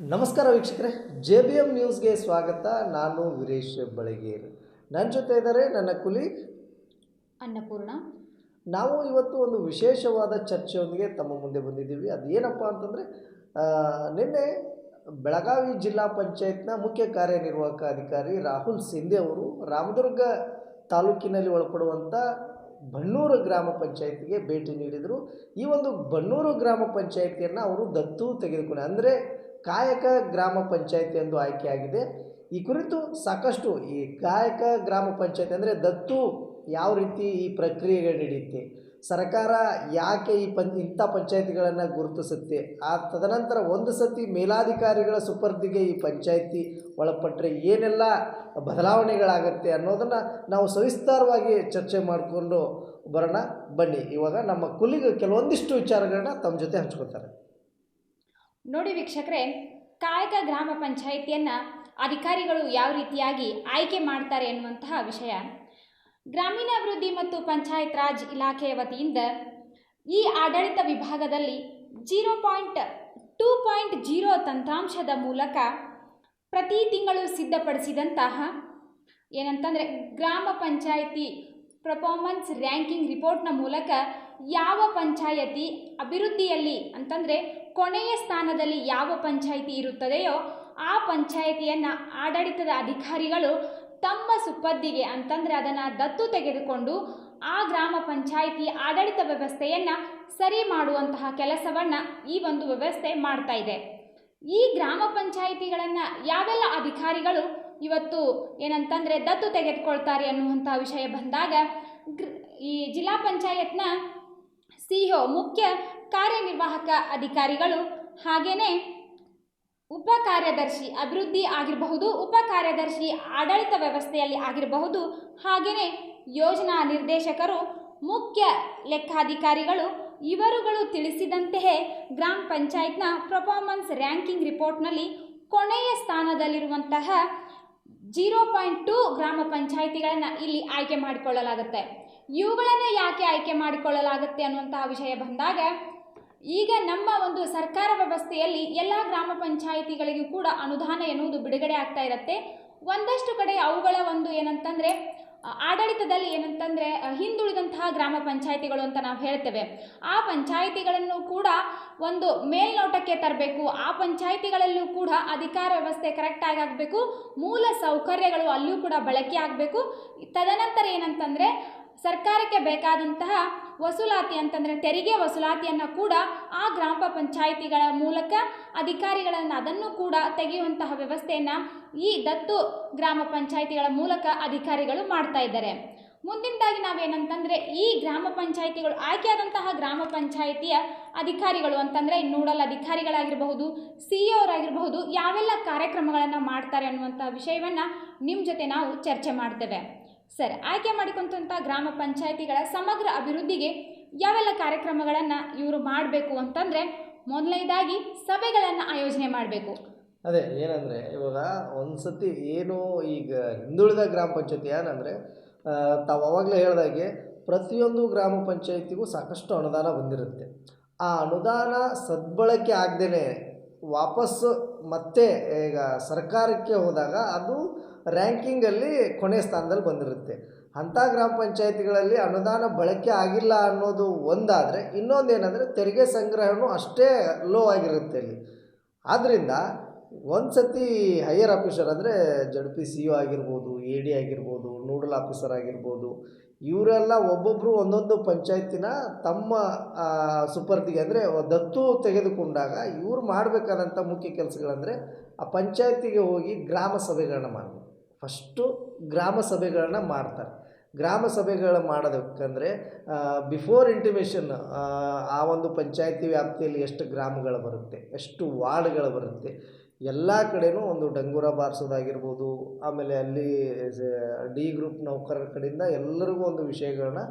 ನಮಸ್ಕಾರ ವೀಕ್ಷಕರೇ, J B M ನ್ಯೂಸ್ಗೆ ಸ್ವಾಗತ. ನಾನು ವೀರೇಶ್ ಬಳಗೇರ್. ನನ್ನ ಜೊತೆ ಇದ್ದಾರೆ ನನ್ನ ಕುಲೀಗ್ ಅನ್ನಪೂರ್ಣ. ನಾವು ಇವತ್ತು ಒಂದು ವಿಶೇಷವಾದ ಚರ್ಚೆಯೊಂದಿಗೆ ತಮ್ಮ ಮುಂದೆ ಬಂದಿದ್ದೀವಿ. ಅದೇನಪ್ಪ ಅಂತಂದರೆ, ನಿನ್ನೆ ಬೆಳಗಾವಿ ಜಿಲ್ಲಾ ಪಂಚಾಯತ್ನ ಮುಖ್ಯ ಕಾರ್ಯನಿರ್ವಾಹಕ ಅಧಿಕಾರಿ ರಾಹುಲ್ ಸಿಂಧೆ ಅವರು ರಾಮದುರ್ಗ ತಾಲೂಕಿನಲ್ಲಿ ಒಳಪಡುವಂಥ ಬನ್ನೂರು ಗ್ರಾಮ ಪಂಚಾಯತಿಗೆ ಭೇಟಿ ನೀಡಿದರು. ಈ ಒಂದು ಬನ್ನೂರು ಗ್ರಾಮ ಪಂಚಾಯತಿಯನ್ನು ಅವರು ದತ್ತು ತೆಗೆದುಕೊಂಡು, ಅಂದರೆ ಕಾಯಕ ಗ್ರಾಮ ಪಂಚಾಯತಿ ಎಂದು ಆಯ್ಕೆಯಾಗಿದೆ. ಈ ಕುರಿತು ಸಾಕಷ್ಟು ಈ ಕಾಯಕ ಗ್ರಾಮ ಪಂಚಾಯತಿ ಅಂದರೆ ದತ್ತು ಯಾವ ರೀತಿ ಈ ಪ್ರಕ್ರಿಯೆಗಳು ನಡೆಯುತ್ತೆ, ಸರ್ಕಾರ ಯಾಕೆ ಇಂಥ ಪಂಚಾಯತಿಗಳನ್ನು ಗುರುತಿಸುತ್ತೆ, ತದನಂತರ ಒಂದು ಸತಿ ಮೇಲಾಧಿಕಾರಿಗಳ ಸುಪರ್ದಿಗೆ ಈ ಪಂಚಾಯತಿ ಒಳಪಟ್ಟರೆ ಏನೆಲ್ಲ ಬದಲಾವಣೆಗಳಾಗುತ್ತೆ ಅನ್ನೋದನ್ನು ನಾವು ಸವಿಸ್ತಾರವಾಗಿ ಚರ್ಚೆ ಮಾಡಿಕೊಂಡು ಬರೋಣ. ಬನ್ನಿ, ಇವಾಗ ನಮ್ಮ ಕುಲಿಗೆ ಕೆಲವೊಂದಿಷ್ಟು ವಿಚಾರಗಳನ್ನ ತಮ್ಮ ಜೊತೆ ಹಂಚ್ಕೊತಾರೆ. ನೋಡಿ ವೀಕ್ಷಕರೇ, ಕಾಯಕ ಗ್ರಾಮ ಪಂಚಾಯಿತಿಯನ್ನು ಅಧಿಕಾರಿಗಳು ಯಾವ ರೀತಿಯಾಗಿ ಆಯ್ಕೆ ಮಾಡ್ತಾರೆ ಎನ್ನುವಂತಹ ವಿಷಯ ಗ್ರಾಮೀಣಾಭಿವೃದ್ಧಿ ಮತ್ತು ಪಂಚಾಯತ್ ರಾಜ್ ಇಲಾಖೆಯ ವತಿಯಿಂದ ಈ ಆಡಳಿತ ವಿಭಾಗದಲ್ಲಿ 0.2.0 ತಂತ್ರಾಂಶದ ಮೂಲಕ ಪ್ರತಿ ತಿಂಗಳು ಸಿದ್ಧಪಡಿಸಿದಂತಹ ಏನಂತಂದರೆ ಗ್ರಾಮ ಪಂಚಾಯಿತಿ ಪರ್ಫಾರ್ಮೆನ್ಸ್ ರ್ಯಾಂಕಿಂಗ್ ರಿಪೋರ್ಟ್ನ ಮೂಲಕ ಯಾವ ಪಂಚಾಯತಿ ಅಭಿವೃದ್ಧಿಯಲ್ಲಿ ಅಂತಂದರೆ ಕೊನೆಯ ಸ್ಥಾನದಲ್ಲಿ ಯಾವ ಪಂಚಾಯಿತಿ ಇರುತ್ತದೆಯೋ ಆ ಪಂಚಾಯಿತಿಯನ್ನು ಆಡಳಿತದ ಅಧಿಕಾರಿಗಳು ತಮ್ಮ ಸುಪರ್ದಿಗೆ ಅಂತಂದರೆ ಅದನ್ನು ದತ್ತು ತೆಗೆದುಕೊಂಡು ಆ ಗ್ರಾಮ ಪಂಚಾಯಿತಿ ಆಡಳಿತ ವ್ಯವಸ್ಥೆಯನ್ನು ಸರಿ ಮಾಡುವಂತಹ ಕೆಲಸವನ್ನು ಈ ಒಂದು ವ್ಯವಸ್ಥೆ ಮಾಡ್ತಾ ಇದೆ. ಈ ಗ್ರಾಮ ಪಂಚಾಯಿತಿಗಳನ್ನು ಯಾವೆಲ್ಲ ಅಧಿಕಾರಿಗಳು ಇವತ್ತು ಏನಂತಂದರೆ ದತ್ತು ತೆಗೆದುಕೊಳ್ತಾರೆ ಅನ್ನುವಂಥ ವಿಷಯ ಬಂದಾಗ ಈ ಜಿಲ್ಲಾ ಪಂಚಾಯತ್ನ ಸಿಇಒ ಮುಖ್ಯ ಕಾರ್ಯನಿರ್ವಾಹಕ ಅಧಿಕಾರಿಗಳು, ಹಾಗೆಯೇ ಉಪ ಕಾರ್ಯದರ್ಶಿ ಅಭಿವೃದ್ಧಿ ಆಗಿರಬಹುದು, ಉಪ ಕಾರ್ಯದರ್ಶಿ ಆಡಳಿತ ವ್ಯವಸ್ಥೆಯಲ್ಲಿ ಆಗಿರಬಹುದು, ಹಾಗೆಯೇ ಯೋಜನಾ ನಿರ್ದೇಶಕರು, ಮುಖ್ಯ ಲೆಕ್ಕಾಧಿಕಾರಿಗಳು ಇವರುಗಳು ತಿಳಿಸಿದಂತೆಯೇ ಗ್ರಾಮ ಪಂಚಾಯತ್ನ ಪರ್ಫಾರ್ಮೆನ್ಸ್ ರ್ಯಾಂಕಿಂಗ್ ರಿಪೋರ್ಟ್ನಲ್ಲಿ ಕೊನೆಯ ಸ್ಥಾನದಲ್ಲಿರುವಂತಹ 0.2 ಗ್ರಾಮ ಪಂಚಾಯಿತಿಗಳನ್ನು ಇಲ್ಲಿ ಆಯ್ಕೆ ಮಾಡಿಕೊಳ್ಳಲಾಗುತ್ತೆ. ಇವುಗಳನ್ನು ಯಾಕೆ ಆಯ್ಕೆ ಮಾಡಿಕೊಳ್ಳಲಾಗುತ್ತೆ ಅನ್ನುವಂತಹ ವಿಷಯ ಬಂದಾಗ, ಈಗ ನಮ್ಮ ಒಂದು ಸರ್ಕಾರ ವ್ಯವಸ್ಥೆಯಲ್ಲಿ ಎಲ್ಲ ಗ್ರಾಮ ಪಂಚಾಯಿತಿಗಳಿಗೂ ಕೂಡ ಅನುದಾನ ಎನ್ನುವುದು ಬಿಡುಗಡೆ ಆಗ್ತಾ ಇರುತ್ತೆ. ಒಂದಷ್ಟು ಕಡೆ ಅವುಗಳ ಒಂದು ಏನಂತಂದರೆ ಆಡಳಿತದಲ್ಲಿ ಏನಂತಂದರೆ ಹಿಂದುಳಿದಂತಹ ಗ್ರಾಮ ಪಂಚಾಯಿತಿಗಳು ಅಂತ ನಾವು ಹೇಳ್ತೇವೆ. ಆ ಪಂಚಾಯಿತಿಗಳನ್ನು ಕೂಡ ಒಂದು ಮೇಲ್ನೋಟಕ್ಕೆ ತರಬೇಕು, ಆ ಪಂಚಾಯಿತಿಗಳಲ್ಲೂ ಕೂಡ ಅಧಿಕಾರ ವ್ಯವಸ್ಥೆ ಕರೆಕ್ಟಾಗಿ ಆಗಬೇಕು, ಮೂಲ ಸೌಕರ್ಯಗಳು ಅಲ್ಲೂ ಕೂಡ ಬಳಕೆ ಆಗಬೇಕು. ತದನಂತರ ಏನಂತಂದರೆ ಸರ್ಕಾರಕ್ಕೆ ಬೇಕಾದಂತಹ ವಸೂಲಾತಿ ಅಂತಂದರೆ ತೆರಿಗೆ ವಸೂಲಾತಿಯನ್ನು ಕೂಡ ಆ ಗ್ರಾಮ ಪಂಚಾಯಿತಿಗಳ ಮೂಲಕ ಅಧಿಕಾರಿಗಳನ್ನು ಅದನ್ನು ಕೂಡ ತೆಗೆಯುವಂತಹ ವ್ಯವಸ್ಥೆಯನ್ನು ಈ ದತ್ತು ಗ್ರಾಮ ಪಂಚಾಯಿತಿಗಳ ಮೂಲಕ ಅಧಿಕಾರಿಗಳು ಮಾಡ್ತಾ ಇದ್ದಾರೆ. ಮುಂದಿನದಾಗಿ ನಾವೇನಂತಂದರೆ ಈ ಗ್ರಾಮ ಪಂಚಾಯಿತಿಗಳು ಆಯ್ಕೆಯಾದಂತಹ ಗ್ರಾಮ ಪಂಚಾಯಿತಿಯ ಅಧಿಕಾರಿಗಳು ಅಂತಂದರೆ ನೋಡಲ್ ಅಧಿಕಾರಿಗಳಾಗಿರಬಹುದು, ಸಿಇಒರಾಗಿರಬಹುದು, ಯಾವೆಲ್ಲ ಕಾರ್ಯಕ್ರಮಗಳನ್ನು ಮಾಡ್ತಾರೆ ಅನ್ನುವಂಥ ವಿಷಯವನ್ನು ನಿಮ್ಮ ಜೊತೆ ನಾವು ಚರ್ಚೆ ಮಾಡ್ತೇವೆ. ಸರ್, ಆಯ್ಕೆ ಮಾಡಿಕೊಂಡಂಥ ಗ್ರಾಮ ಪಂಚಾಯಿತಿಗಳ ಸಮಗ್ರ ಅಭಿವೃದ್ಧಿಗೆ ಯಾವೆಲ್ಲ ಕಾರ್ಯಕ್ರಮಗಳನ್ನು ಇವರು ಮಾಡಬೇಕು ಅಂತಂದರೆ, ಮೊದಲನೇದಾಗಿ ಸಭೆಗಳನ್ನು ಆಯೋಜನೆ ಮಾಡಬೇಕು. ಅದೇ ಏನಂದರೆ, ಇವಾಗ ಒಂದು ಸತಿ ಏನು ಈಗ ಹಿಂದುಳಿದ ಗ್ರಾಮ ಪಂಚಾಯತಿ ಏನಂದರೆ, ತಾವು ಅವಾಗಲೇ ಹೇಳಿದಾಗೆ ಪ್ರತಿಯೊಂದು ಗ್ರಾಮ ಪಂಚಾಯತಿಗೂ ಸಾಕಷ್ಟು ಅನುದಾನ ಬಂದಿರುತ್ತೆ. ಆ ಅನುದಾನ ಸದ್ಬಳಕೆ ಆಗದೇ ವಾಪಸ್ಸು ಮತ್ತೆ ಈಗ ಸರ್ಕಾರಕ್ಕೆ ಹೋದಾಗ ಅದು ರ್ಯಾಂಕಿಂಗಲ್ಲಿ ಕೊನೆಯ ಸ್ಥಾನದಲ್ಲಿ ಬಂದಿರುತ್ತೆ. ಅಂಥ ಗ್ರಾಮ ಪಂಚಾಯತಿಗಳಲ್ಲಿ ಅನುದಾನ ಬಳಕೆ ಆಗಿಲ್ಲ ಅನ್ನೋದು ಒಂದಾದರೆ, ಇನ್ನೊಂದು ಏನಂದರೆ ತೆರಿಗೆ ಸಂಗ್ರಹವೂ ಅಷ್ಟೇ ಲೋ ಆಗಿರುತ್ತೆ ಅಲ್ಲಿ. ಆದ್ದರಿಂದ ಒಂದು ಸತಿ ಹೈಯರ್ ಆಫೀಸರ್ ಅಂದರೆ ZPCO ಆಗಿರ್ಬೋದು, AD ಆಗಿರ್ಬೋದು, ನೋಡಲ್ ಆಫೀಸರ್ ಆಗಿರ್ಬೋದು, ಇವರೆಲ್ಲ ಒಬ್ಬೊಬ್ಬರು ಒಂದೊಂದು ಪಂಚಾಯತಿನ ತಮ್ಮ ಸುಪರ್ದಿಗೆ ಅಂದರೆ ದತ್ತು ತೆಗೆದುಕೊಂಡಾಗ ಇವ್ರು ಮಾಡಬೇಕಾದಂಥ ಮುಖ್ಯ ಕೆಲಸಗಳಂದರೆ ಆ ಪಂಚಾಯತಿಗೆ ಹೋಗಿ ಗ್ರಾಮ ಸಭೆಗಳನ್ನ ಮಾಡಬೇಕು. ಫಸ್ಟು ಗ್ರಾಮ ಸಭೆಗಳನ್ನ ಮಾಡ್ತಾರೆ. ಗ್ರಾಮ ಸಭೆಗಳು ಮಾಡೋದಕ್ಕಂದರೆ ಬಿಫೋರ್ ಇಂಟಿಮೇಷನ್ ಆ ಒಂದು ಪಂಚಾಯತಿ ವ್ಯಾಪ್ತಿಯಲ್ಲಿ ಎಷ್ಟು ಗ್ರಾಮಗಳು ಬರುತ್ತೆ, ಎಷ್ಟು ವಾರ್ಡ್ಗಳು ಬರುತ್ತೆ, ಎಲ್ಲ ಕಡೆಯೂ ಒಂದು ಡಂಗೂರ ಬಾರಿಸೋದಾಗಿರ್ಬೋದು, ಆಮೇಲೆ ಅಲ್ಲಿ D ಗ್ರೂಪ್ ನೌಕರರ ಕಡೆಯಿಂದ ಎಲ್ಲರಿಗೂ ಒಂದು ವಿಷಯಗಳನ್ನ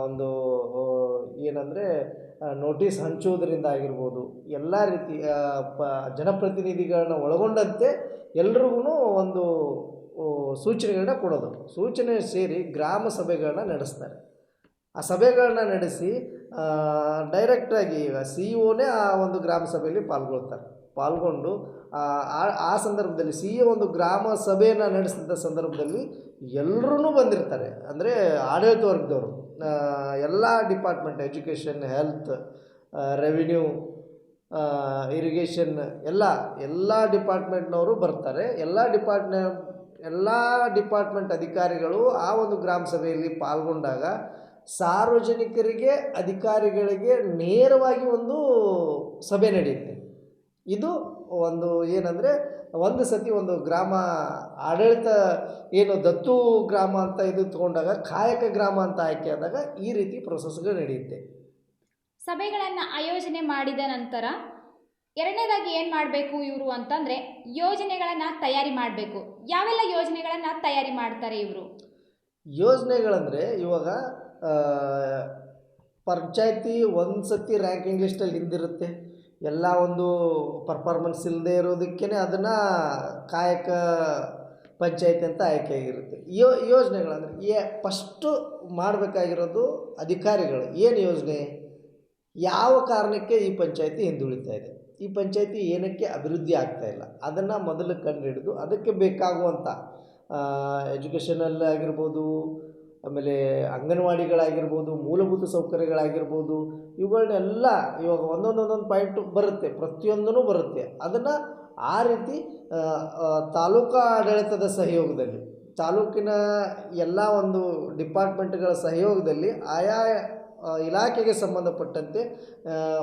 ಒಂದು ಏನಂದರೆ ನೋಟಿಸ್ ಹಂಚೋದ್ರಿಂದ ಆಗಿರ್ಬೋದು, ಎಲ್ಲ ರೀತಿ ಜನಪ್ರತಿನಿಧಿಗಳನ್ನ ಒಳಗೊಂಡಂತೆ ಎಲ್ರಿಗೂ ಒಂದು ಸೂಚನೆಗಳನ್ನ ಕೊಡೋದು. ಸೂಚನೆ ಸೇರಿ ಗ್ರಾಮ ಸಭೆಗಳನ್ನ ನಡೆಸ್ತಾರೆ. ಆ ಸಭೆಗಳನ್ನ ನಡೆಸಿ ಡೈರೆಕ್ಟಾಗಿ ಈಗ CEO ಆ ಒಂದು ಗ್ರಾಮ ಸಭೆಯಲ್ಲಿ ಪಾಲ್ಗೊಳ್ತಾರೆ. ಪಾಲ್ಗೊಂಡು ಆ ಸಂದರ್ಭದಲ್ಲಿ ಸಿ ಎ ಒಂದು ಗ್ರಾಮ ಸಭೆಯನ್ನು ನಡೆಸಿದ ಸಂದರ್ಭದಲ್ಲಿ ಎಲ್ಲರೂ ಬಂದಿರ್ತಾರೆ. ಅಂದರೆ ಆಡಳಿತ ವರ್ಗದವರು, ಎಲ್ಲ department, education, health, revenue, irrigation, ಎಲ್ಲ ಡಿಪಾರ್ಟ್ಮೆಂಟ್ನವರು ಬರ್ತಾರೆ. ಎಲ್ಲ ಡಿಪಾರ್ಟ್ಮೆಂಟ್ ಅಧಿಕಾರಿಗಳು ಆ ಒಂದು ಗ್ರಾಮ ಸಭೆಯಲ್ಲಿ ಪಾಲ್ಗೊಂಡಾಗ ಸಾರ್ವಜನಿಕರಿಗೆ, ಅಧಿಕಾರಿಗಳಿಗೆ ನೇರವಾಗಿ ಒಂದು ಸಭೆ ನಡೆಯುತ್ತೆ. ಇದು ಒಂದು ಏನಂದರೆ, ಒಂದು ಸತಿ ಒಂದು ಗ್ರಾಮ ಆಡಳಿತ ಏನು ದತ್ತು ಗ್ರಾಮ ಅಂತ ಇದು ತೊಗೊಂಡಾಗ ಕಾಯಕ ಗ್ರಾಮ ಅಂತ ಆಯ್ಕೆ ಆದಾಗ ಈ ರೀತಿ ಪ್ರೊಸೆಸ್ಗಳು ನಡೆಯುತ್ತೆ. ಸಭೆಗಳನ್ನು ಆಯೋಜನೆ ಮಾಡಿದ ನಂತರ ಎರಡನೇದಾಗಿ ಏನು ಮಾಡಬೇಕು ಇವರು ಅಂತಂದರೆ ಯೋಜನೆಗಳನ್ನು ತಯಾರಿ ಮಾಡಬೇಕು. ಯಾವೆಲ್ಲ ಯೋಜನೆಗಳನ್ನು ತಯಾರಿ ಮಾಡ್ತಾರೆ ಇವರು? ಯೋಜನೆಗಳಂದರೆ ಇವಾಗ ಪಂಚಾಯತಿ ಒಂದು ಸತಿ ರ್ಯಾಂಕಿಂಗ್ ಲಿಸ್ಟಲ್ಲಿ ಹಿಂದಿರುತ್ತೆ. ಎಲ್ಲ ಒಂದು ಪರ್ಫಾರ್ಮೆನ್ಸ್ ಇಲ್ಲದೆ ಇರೋದಕ್ಕೇ ಅದನ್ನು ಕಾಯಕ ಪಂಚಾಯತಿ ಅಂತ ಆಯ್ಕೆಯಾಗಿರುತ್ತೆ. ಯೋಜನೆಗಳಂದರೆ ಫಸ್ಟು ಮಾಡಬೇಕಾಗಿರೋದು ಅಧಿಕಾರಿಗಳು ಏನು ಯೋಜನೆ, ಯಾವ ಕಾರಣಕ್ಕೆ ಈ ಪಂಚಾಯತಿ ಹಿಂದುಳಿತಾ ಇದೆ, ಈ ಪಂಚಾಯತಿ ಏನಕ್ಕೆ ಅಭಿವೃದ್ಧಿ ಆಗ್ತಾಯಿಲ್ಲ, ಅದನ್ನು ಮೊದಲು ಕಂಡುಹಿಡಿದು ಅದಕ್ಕೆ ಬೇಕಾಗುವಂಥ ಎಜುಕೇಷನಲ್ಲಿ ಆಗಿರ್ಬೋದು, ಆಮೇಲೆ ಅಂಗನವಾಡಿಗಳಾಗಿರ್ಬೋದು, ಮೂಲಭೂತ ಸೌಕರ್ಯಗಳಾಗಿರ್ಬೋದು, ಇವುಗಳನ್ನೆಲ್ಲ ಇವಾಗ ಒಂದೊಂದು ಪಾಯಿಂಟು ಬರುತ್ತೆ, ಪ್ರತಿಯೊಂದೂ ಬರುತ್ತೆ. ಅದನ್ನು ಆ ರೀತಿ ತಾಲೂಕು ಆಡಳಿತದ ಸಹಯೋಗದಲ್ಲಿ, ತಾಲೂಕಿನ ಎಲ್ಲ ಒಂದು ಡಿಪಾರ್ಟ್ಮೆಂಟ್ಗಳ ಸಹಯೋಗದಲ್ಲಿ ಆಯಾ ಇಲಾಖೆಗೆ ಸಂಬಂಧಪಟ್ಟಂತೆ,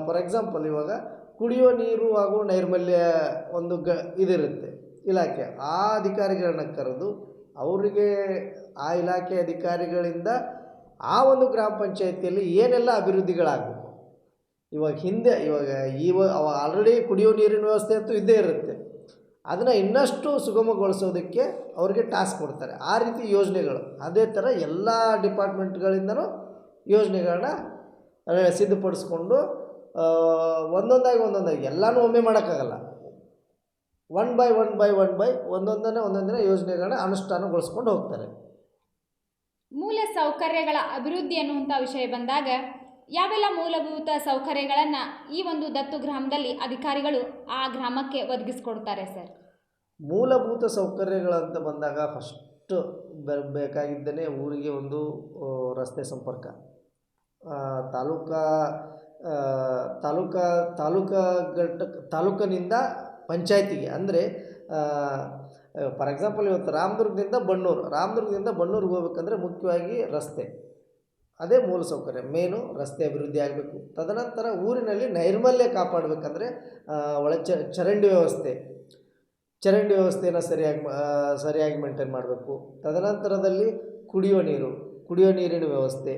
ಫಾರ್ ಎಕ್ಸಾಂಪಲ್ ಇವಾಗ ಕುಡಿಯುವ ನೀರು ಹಾಗೂ ನೈರ್ಮಲ್ಯ ಒಂದು ಇದಿರುತ್ತೆ ಇಲಾಖೆ, ಆ ಅಧಿಕಾರಿಗಳನ್ನ ಕರೆದು ಅವರಿಗೆ ಆ ಇಲಾಖೆ ಅಧಿಕಾರಿಗಳಿಂದ ಆ ಒಂದು ಗ್ರಾಮ ಪಂಚಾಯತಿಯಲ್ಲಿ ಏನೆಲ್ಲ ಅಭಿವೃದ್ಧಿಗಳಾಗಬೇಕು. ಇವಾಗ ಆಲ್ರೆಡಿ ಕುಡಿಯೋ ನೀರಿನ ವ್ಯವಸ್ಥೆ ಅಂತೂ ಇದ್ದೇ ಇರುತ್ತೆ, ಅದನ್ನು ಇನ್ನಷ್ಟು ಸುಗಮಗೊಳಿಸೋದಕ್ಕೆ ಅವ್ರಿಗೆ ಟಾಸ್ಕ್ ಕೊಡ್ತಾರೆ. ಆ ರೀತಿ ಯೋಜನೆಗಳು ಅದೇ ಥರ ಎಲ್ಲ ಡಿಪಾರ್ಟ್ಮೆಂಟ್ಗಳಿಂದನೂ ಯೋಜನೆಗಳನ್ನ ಸಿದ್ಧಪಡಿಸ್ಕೊಂಡು ಒಂದೊಂದಾಗಿ ಎಲ್ಲನೂ ಒಮ್ಮೆ ಮಾಡೋಕ್ಕಾಗಲ್ಲ. ಒನ್ ಬೈ ಒಂದೊಂದನೇ ಯೋಜನೆಗಳನ್ನ ಅನುಷ್ಠಾನಗೊಳಿಸ್ಕೊಂಡು ಹೋಗ್ತಾರೆ. ಮೂಲ ಸೌಕರ್ಯಗಳ ಅಭಿವೃದ್ಧಿ ಅನ್ನುವಂಥ ವಿಷಯ ಬಂದಾಗ ಯಾವೆಲ್ಲ ಮೂಲಭೂತ ಸೌಕರ್ಯಗಳನ್ನು ಈ ಒಂದು ದತ್ತು ಗ್ರಾಮದಲ್ಲಿ ಅಧಿಕಾರಿಗಳು ಆ ಗ್ರಾಮಕ್ಕೆ ಒದಗಿಸ್ಕೊಡ್ತಾರೆ ಸರ್? ಮೂಲಭೂತ ಸೌಕರ್ಯಗಳಂತ ಬಂದಾಗ ಫಸ್ಟ್ ಬೇಕಾಗಿದ್ದೇನೆ ಊರಿಗೆ ಒಂದು ರಸ್ತೆ ಸಂಪರ್ಕ. ತಾಲೂಕಿನಿಂದ ಪಂಚಾಯತಿಗೆ ಅಂದರೆ ಫಾರ್ ಎಕ್ಸಾಂಪಲ್ ಇವತ್ತು ರಾಮದುರ್ಗದಿಂದ ಬಣ್ಣೂರಿಗೆ ಹೋಗ್ಬೇಕಂದ್ರೆ ಮುಖ್ಯವಾಗಿ ರಸ್ತೆ, ಅದೇ ಮೂಲ ಸೌಕರ್ಯ ಮೇನು. ರಸ್ತೆ ಅಭಿವೃದ್ಧಿ ಆಗಬೇಕು. ತದನಂತರ ಊರಿನಲ್ಲಿ ನೈರ್ಮಲ್ಯ ಕಾಪಾಡಬೇಕಂದ್ರೆ ಚರಂಡಿ ವ್ಯವಸ್ಥೆಯನ್ನು ಸರಿಯಾಗಿ ಮೇಂಟೈನ್ ಮಾಡಬೇಕು. ತದನಂತರದಲ್ಲಿ ಕುಡಿಯೋ ನೀರಿನ ವ್ಯವಸ್ಥೆ,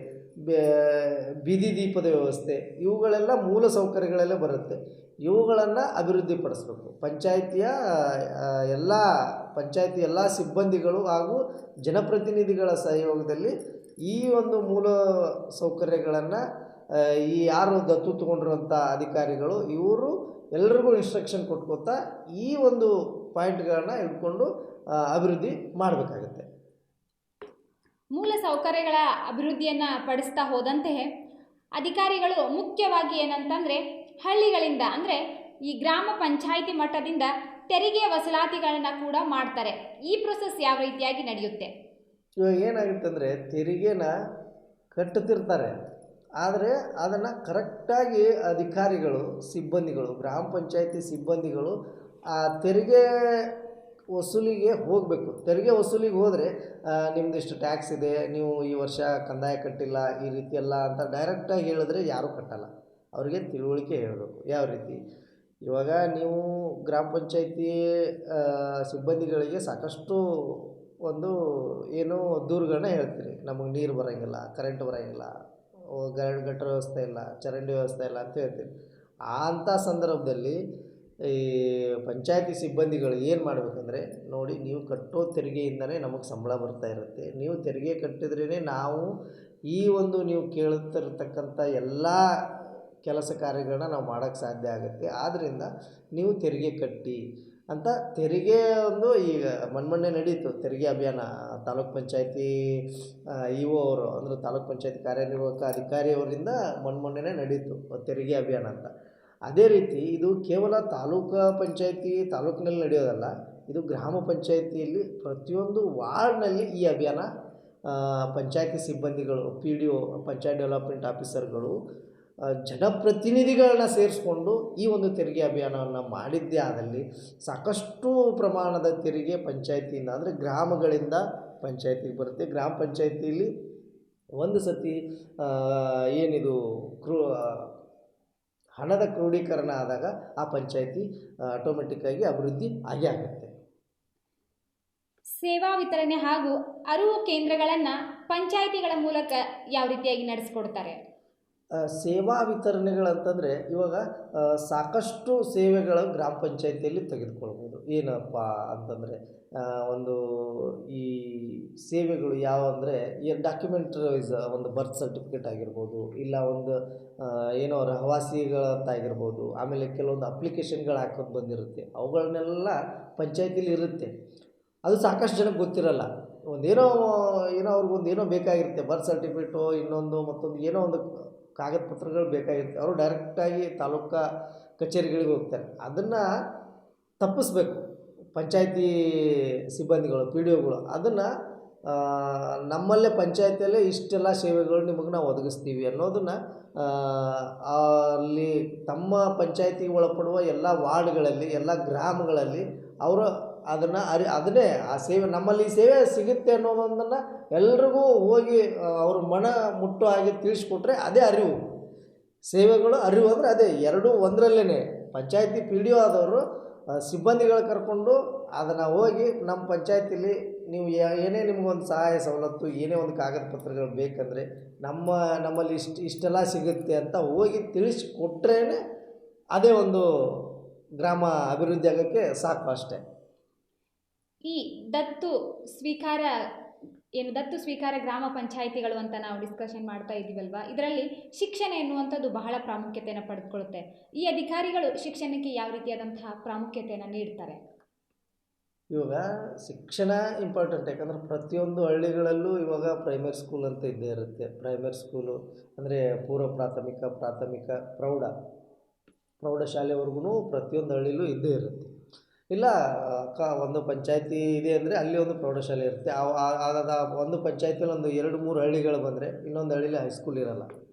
ಬೀದಿ ದೀಪದ ವ್ಯವಸ್ಥೆ, ಇವುಗಳೆಲ್ಲ ಮೂಲ ಸೌಕರ್ಯಗಳೆಲ್ಲ ಬರುತ್ತೆ. ಇವುಗಳನ್ನು ಅಭಿವೃದ್ಧಿಪಡಿಸ್ಬೇಕು. ಪಂಚಾಯತಿಯ ಎಲ್ಲ ಸಿಬ್ಬಂದಿಗಳು ಹಾಗೂ ಜನಪ್ರತಿನಿಧಿಗಳ ಸಹಯೋಗದಲ್ಲಿ ಈ ಒಂದು ಮೂಲ ಸೌಕರ್ಯಗಳನ್ನು ಈ ಯಾರು ದತ್ತು ತಗೊಂಡಿರುವಂಥ ಅಧಿಕಾರಿಗಳು ಇವರು ಎಲ್ರಿಗೂ ಇನ್ಸ್ಟ್ರಕ್ಷನ್ ಕೊಟ್ಕೋತಾ ಈ ಒಂದು ಪಾಯಿಂಟ್ಗಳನ್ನ ಇಟ್ಕೊಂಡು ಅಭಿವೃದ್ಧಿ ಮಾಡಬೇಕಾಗುತ್ತೆ. ಮೂಲ ಸೌಕರ್ಯಗಳ ಅಭಿವೃದ್ಧಿಯನ್ನು ಪಡಿಸ್ತಾ ಹೋದಂತೆ ಅಧಿಕಾರಿಗಳು ಮುಖ್ಯವಾಗಿ ಏನಂತಂದರೆ ಹಳ್ಳಿಗಳಿಂದ ಅಂದರೆ ಈ ಗ್ರಾಮ ಪಂಚಾಯಿತಿ ಮಟ್ಟದಿಂದ ತೆರಿಗೆ ವಸೂಲಾತಿಗಳನ್ನು ಕೂಡ ಮಾಡ್ತಾರೆ. ಈ ಪ್ರೊಸೆಸ್ ಯಾವ ರೀತಿಯಾಗಿ ನಡೆಯುತ್ತೆ? ಇವಾಗ ಏನಾಗುತ್ತೆ ಅಂದರೆ ತೆರಿಗೆನ ಕಟ್ಟುತ್ತಿರ್ತಾರೆ, ಆದರೆ ಅದನ್ನು ಕರೆಕ್ಟಾಗಿ ಅಧಿಕಾರಿಗಳು, ಸಿಬ್ಬಂದಿಗಳು, ಗ್ರಾಮ ಪಂಚಾಯಿತಿ ಸಿಬ್ಬಂದಿಗಳು ಆ ತೆರಿಗೆ ವಸೂಲಿಗೆ ಹೋಗಬೇಕು. ತೆರಿಗೆ ವಸೂಲಿಗೆ ಹೋದರೆ ನಿಮ್ಮದಿಷ್ಟು ಟ್ಯಾಕ್ಸ್ ಇದೆ, ನೀವು ಈ ವರ್ಷ ಕಂದಾಯ ಕಟ್ಟಿಲ್ಲ, ಈ ರೀತಿ ಎಲ್ಲ ಅಂತ ಡೈರೆಕ್ಟಾಗಿ ಹೇಳಿದ್ರೆ ಯಾರೂ ಕಟ್ಟಲ್ಲ. ಅವರಿಗೆ ತಿಳುವಳಿಕೆ ಹೇಳಬೇಕು. ಯಾವ ರೀತಿ, ಇವಾಗ ನೀವು ಗ್ರಾಮ ಪಂಚಾಯಿತಿ ಸಿಬ್ಬಂದಿಗಳಿಗೆ ಸಾಕಷ್ಟು ಒಂದು ಏನು ದೂರುಗಳನ್ನ ಹೇಳ್ತೀರಿ, ನಮಗೆ ನೀರು ಬರೋಂಗಿಲ್ಲ, ಕರೆಂಟ್ ಬರೋಂಗಿಲ್ಲ, ಗಟರ ವ್ಯವಸ್ಥೆ ಇಲ್ಲ, ಚರಂಡಿ ವ್ಯವಸ್ಥೆ ಇಲ್ಲ ಅಂತ ಹೇಳ್ತೀರಿ. ಅಂಥ ಸಂದರ್ಭದಲ್ಲಿ ಈ ಪಂಚಾಯತಿ ಸಿಬ್ಬಂದಿಗಳು ಏನು ಮಾಡಬೇಕಂದ್ರೆ, ನೋಡಿ ನೀವು ಕಟ್ಟೋ ತೆರಿಗೆಯಿಂದನೇ ನಮಗೆ ಸಂಬಳ ಬರ್ತಾ ಇರುತ್ತೆ, ನೀವು ತೆರಿಗೆ ಕಟ್ಟಿದ್ರೇ ನಾವು ಈ ಒಂದು ನೀವು ಕೇಳುತ್ತಿರ್ತಕ್ಕಂಥ ಎಲ್ಲ ಕೆಲಸ ಕಾರ್ಯಗಳನ್ನ ನಾವು ಮಾಡೋಕ್ಕೆ ಸಾಧ್ಯ ಆಗುತ್ತೆ. ಆದ್ದರಿಂದ ನೀವು ತೆರಿಗೆ ಕಟ್ಟಿ ಅಂತ ತೆರಿಗೆ ಒಂದು ಈಗ ಮೊನ್ನೆ ನಡೀತು ತೆರಿಗೆ ಅಭಿಯಾನ. ತಾಲೂಕ್ ಪಂಚಾಯತಿ ಇ ಒ ಅವರು ಅಂದರೆ ತಾಲೂಕ್ ಪಂಚಾಯತಿ ಕಾರ್ಯನಿರ್ವಾಹಕ ಅಧಿಕಾರಿಯವರಿಂದ ಮೊನ್ನೆ ನಡೀತು ತೆರಿಗೆ ಅಭಿಯಾನ ಅಂತ. ಅದೇ ರೀತಿ ಇದು ಕೇವಲ ತಾಲೂಕಿನಲ್ಲಿ ನಡೆಯೋದಲ್ಲ, ಇದು ಗ್ರಾಮ ಪಂಚಾಯಿತಿಯಲ್ಲಿ ಪ್ರತಿಯೊಂದು ವಾರ್ಡ್ನಲ್ಲಿ ಈ ಅಭಿಯಾನ ಪಂಚಾಯತಿ ಸಿಬ್ಬಂದಿಗಳು, P D O, panchayat development ಆಫೀಸರ್ಗಳು, ಜನಪ್ರತಿನಿಧಿಗಳನ್ನ ಸೇರಿಸ್ಕೊಂಡು ಈ ಒಂದು ತೆರಿಗೆ ಅಭಿಯಾನವನ್ನು ಮಾಡಿದ್ದೇ ಆದಲ್ಲಿ ಸಾಕಷ್ಟು ಪ್ರಮಾಣದ ತೆರಿಗೆ ಪಂಚಾಯತಿಯಿಂದ ಅಂದರೆ ಗ್ರಾಮಗಳಿಂದ ಪಂಚಾಯತಿಗೆ ಬರುತ್ತೆ. ಗ್ರಾಮ ಪಂಚಾಯತಿಯಲ್ಲಿ ಒಂದು ಸತಿ ಏನಿದು ಹಣದ ಕ್ರೋಢೀಕರಣ ಆದಾಗ ಆ ಪಂಚಾಯತಿ ಆಟೋಮೆಟಿಕ್ಕಾಗಿ ಅಭಿವೃದ್ಧಿ ಆಗೇ ಆಗುತ್ತೆ. ಸೇವಾ ವಿತರಣೆ ಹಾಗೂ ಅರಿವು ಕೇಂದ್ರಗಳನ್ನು ಪಂಚಾಯಿತಿಗಳ ಮೂಲಕ ಯಾವ ರೀತಿಯಾಗಿ ನಡೆಸ್ಕೊಡ್ತಾರೆ? ಸೇವಾ ವಿತರಣೆಗಳಂತಂದರೆ ಇವಾಗ ಸಾಕಷ್ಟು ಸೇವೆಗಳು ಗ್ರಾಮ ಪಂಚಾಯಿತಿಯಲ್ಲಿ ತೆಗೆದುಕೊಳ್ಬೋದು. ಏನಪ್ಪ ಅಂತಂದರೆ ಒಂದು ಈ ಸೇವೆಗಳು ಯಾವುವಂದರೆ ಈ ಡಾಕ್ಯುಮೆಂಟ್ ವೈಸ್ ಒಂದು ಬರ್ತ್ ಸರ್ಟಿಫಿಕೇಟ್ ಆಗಿರ್ಬೋದು, ಇಲ್ಲ ಒಂದು ಏನೋ ರಹವಾಸಿಗಳಂತಾಗಿರ್ಬೋದು, ಆಮೇಲೆ ಕೆಲವೊಂದು ಅಪ್ಲಿಕೇಶನ್ಗಳು ಹಾಕೋದು ಬಂದಿರುತ್ತೆ, ಅವುಗಳನ್ನೆಲ್ಲ ಪಂಚಾಯತಿಲಿ ಇರುತ್ತೆ. ಅದು ಸಾಕಷ್ಟು ಜನಕ್ಕೆ ಗೊತ್ತಿರಲ್ಲ. ಏನೋ ಅವ್ರಿಗೊಂದು ಬೇಕಾಗಿರುತ್ತೆ, ಬರ್ತ್ ಸರ್ಟಿಫಿಕೇಟು, ಇನ್ನೊಂದು ಮತ್ತೊಂದು ಏನೋ ಒಂದು ಕಾಗದ ಪತ್ರಗಳು ಬೇಕಾಗಿರುತ್ತೆ. ಅವರು ಡೈರೆಕ್ಟಾಗಿ ತಾಲೂಕಾ ಕಚೇರಿಗಳಿಗೆ ಹೋಗ್ತಾರೆ. ಅದನ್ನು ತಪ್ಪಿಸ್ಬೇಕು ಪಂಚಾಯತಿ ಸಿಬ್ಬಂದಿಗಳು, ಪಿ ಡಿ ಒಗಳು. ಅದನ್ನು ನಮ್ಮಲ್ಲೇ ಪಂಚಾಯತಿಯಲ್ಲೇ ಇಷ್ಟೆಲ್ಲ ಸೇವೆಗಳು ನಿಮಗೆ ನಾವು ಒದಗಿಸ್ತೀವಿ ಅನ್ನೋದನ್ನು ಅಲ್ಲಿ ತಮ್ಮ ಪಂಚಾಯತಿಗೆ ಒಳಪಡುವ ಎಲ್ಲ ವಾರ್ಡ್ಗಳಲ್ಲಿ, ಎಲ್ಲ ಗ್ರಾಮಗಳಲ್ಲಿ ಅವರು ಅದನ್ನೇ ಆ ಸೇವೆ, ನಮ್ಮಲ್ಲಿ ಈ ಸೇವೆ ಸಿಗುತ್ತೆ ಅನ್ನೋದೊಂದನ್ನು ಎಲ್ರಿಗೂ ಹೋಗಿ ಅವ್ರ ಮನ ಮುಟ್ಟೋ ಹಾಗೆ ತಿಳಿಸ್ಕೊಟ್ರೆ ಅದೇ ಅರಿವು. ಸೇವೆಗಳು ಅರಿವು ಅಂದರೆ ಅದೇ ಎರಡೂ ಒಂದರಲ್ಲೇ. ಪಂಚಾಯತಿ ಪಿ ಡಿ ಒ ಆದವರು ಸಿಬ್ಬಂದಿಗಳು ಕರ್ಕೊಂಡು ಅದನ್ನು ಹೋಗಿ ನಮ್ಮ ಪಂಚಾಯತಿಲಿ ನೀವು ಏನೇ ನಿಮಗೊಂದು ಸಹಾಯ ಸವಲತ್ತು, ಏನೇ ಒಂದು ಕಾಗದ ಪತ್ರಗಳು ಬೇಕಂದರೆ ನಮ್ಮಲ್ಲಿ ಇಷ್ಟೆಲ್ಲ ಸಿಗುತ್ತೆ ಅಂತ ಹೋಗಿ ತಿಳಿಸ್ಕೊಟ್ರೇ ಅದೇ ಒಂದು ಗ್ರಾಮ ಅಭಿವೃದ್ಧಿ ಆಗೋಕ್ಕೆ ಸಾಕು ಅಷ್ಟೇ. ಈ ದತ್ತು ಸ್ವೀಕಾರ ಗ್ರಾಮ ಪಂಚಾಯಿತಿಗಳು ಅಂತ ನಾವು ಡಿಸ್ಕಷನ್ ಮಾಡ್ತಾ ಇದ್ದೀವಲ್ವಾ, ಇದರಲ್ಲಿ ಶಿಕ್ಷಣ ಎನ್ನುವಂಥದ್ದು ಬಹಳ ಪ್ರಾಮುಖ್ಯತೆಯನ್ನು ಪಡೆದುಕೊಳ್ಳುತ್ತೆ. ಈ ಅಧಿಕಾರಿಗಳು ಶಿಕ್ಷಣಕ್ಕೆ ಯಾವ ರೀತಿಯಾದಂತಹ ಪ್ರಾಮುಖ್ಯತೆಯನ್ನು ನೀಡ್ತಾರೆ? ಇವಾಗ ಶಿಕ್ಷಣ ಇಂಪಾರ್ಟೆಂಟ್, ಯಾಕಂದರೆ ಪ್ರತಿಯೊಂದು ಹಳ್ಳಿಗಳಲ್ಲೂ ಇವಾಗ ಪ್ರೈಮರಿ ಸ್ಕೂಲ್ ಅಂತ ಇದ್ದೇ ಇರುತ್ತೆ. ಪ್ರೈಮರಿ ಸ್ಕೂಲು ಅಂದರೆ ಪೂರ್ವ ಪ್ರಾಥಮಿಕ, ಪ್ರಾಥಮಿಕ, ಪ್ರೌಢಶಾಲೆವರೆಗೂ ಪ್ರತಿಯೊಂದು ಹಳ್ಳಿಲೂ ಇದ್ದೇ ಇರುತ್ತೆ. ಇಲ್ಲ ಒಂದು ಪಂಚಾಯತಿ ಇದೆ ಅಂದರೆ ಅಲ್ಲಿ ಒಂದು ಪ್ರೌಢಶಾಲೆ ಇರುತ್ತೆ. ಒಂದು ಪಂಚಾಯತಿಯಲ್ಲಿ ಒಂದು 2-3 ಹಳ್ಳಿಗಳು ಬಂದರೆ ಇನ್ನೊಂದು ಹಳ್ಳೀಲಿ ಹೈಸ್ಕೂಲ್ ಇರೋಲ್ಲ.